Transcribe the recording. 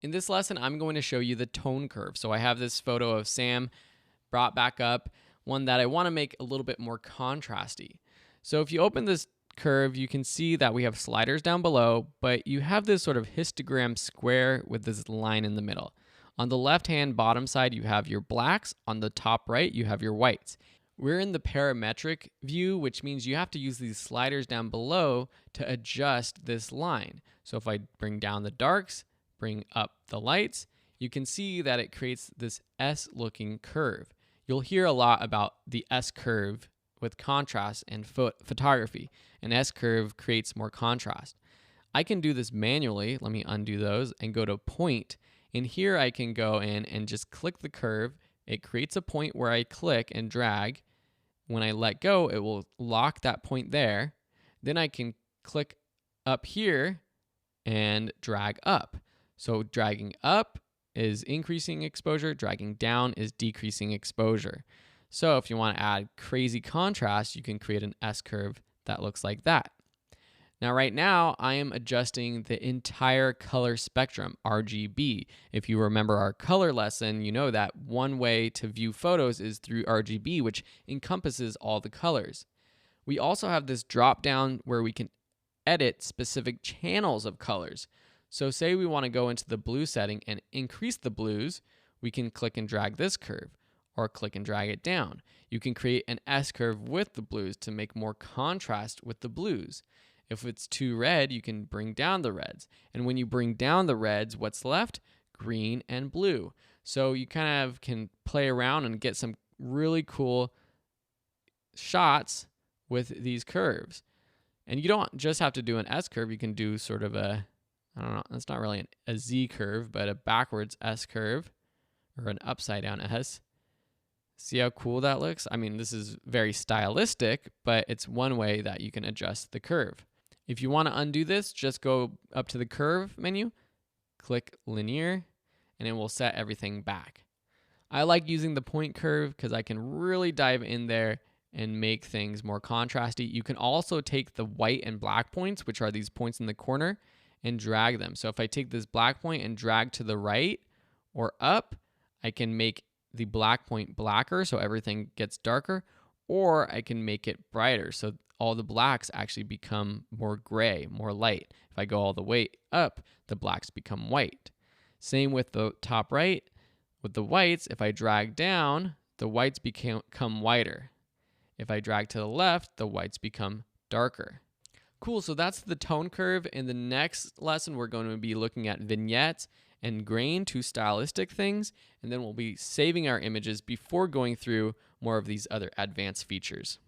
In this lesson, I'm going to show you the tone curve. So I have this photo of Sam brought back up, one that I want to make a little bit more contrasty. So if you open this curve, you can see that we have sliders down below, but you have this sort of histogram square with this line in the middle. On the left-hand bottom side, you have your blacks. On the top right, you have your whites. We're in the parametric view, which means you have to use these sliders down below to adjust this line. So if I bring down the darks, bring up the lights, you can see that it creates this S-looking curve. You'll hear a lot about the S-curve with contrast and photography. An S-curve creates more contrast. I can do this manually. Let me undo those and go to point. And here I can go in and just click the curve. It creates a point where I click and drag. When I let go, it will lock that point there. Then I can click up here and drag up. So dragging up is increasing exposure, dragging down is decreasing exposure. So if you want to add crazy contrast, you can create an S-curve that looks like that. Now right now, I am adjusting the entire color spectrum, RGB. If you remember our color lesson, you know that one way to view photos is through RGB, which encompasses all the colors. We also have this drop down where we can edit specific channels of colors. So say we want to go into the blue setting and increase the blues, we can click and drag this curve or click and drag it down. You can create an S-curve with the blues to make more contrast with the blues. If it's too red, you can bring down the reds. And when you bring down the reds, what's left? Green and blue. So you kind of can play around and get some really cool shots with these curves. And you don't just have to do an S-curve. You can do sort of a, I don't know, that's not really a Z curve, but a backwards S curve or an upside down S. See how cool that looks? I mean, this is very stylistic, but it's one way that you can adjust the curve. If you want to undo this, just go up to the curve menu, click linear, and it will set everything back. I like using the point curve because I can really dive in there and make things more contrasty. You can also take the white and black points, which are these points in the corner, and drag them. So if I take this black point and drag to the right or up, I can make the black point blacker so everything gets darker, or I can make it brighter so all the blacks actually become more gray, more light. If I go all the way up, the blacks become white. Same with the top right. With the whites, if I drag down, the whites become whiter. If I drag to the left, the whites become darker. Cool, so that's the tone curve. In the next lesson, we're going to be looking at vignettes and grain, two stylistic things, and then we'll be saving our images before going through more of these other advanced features.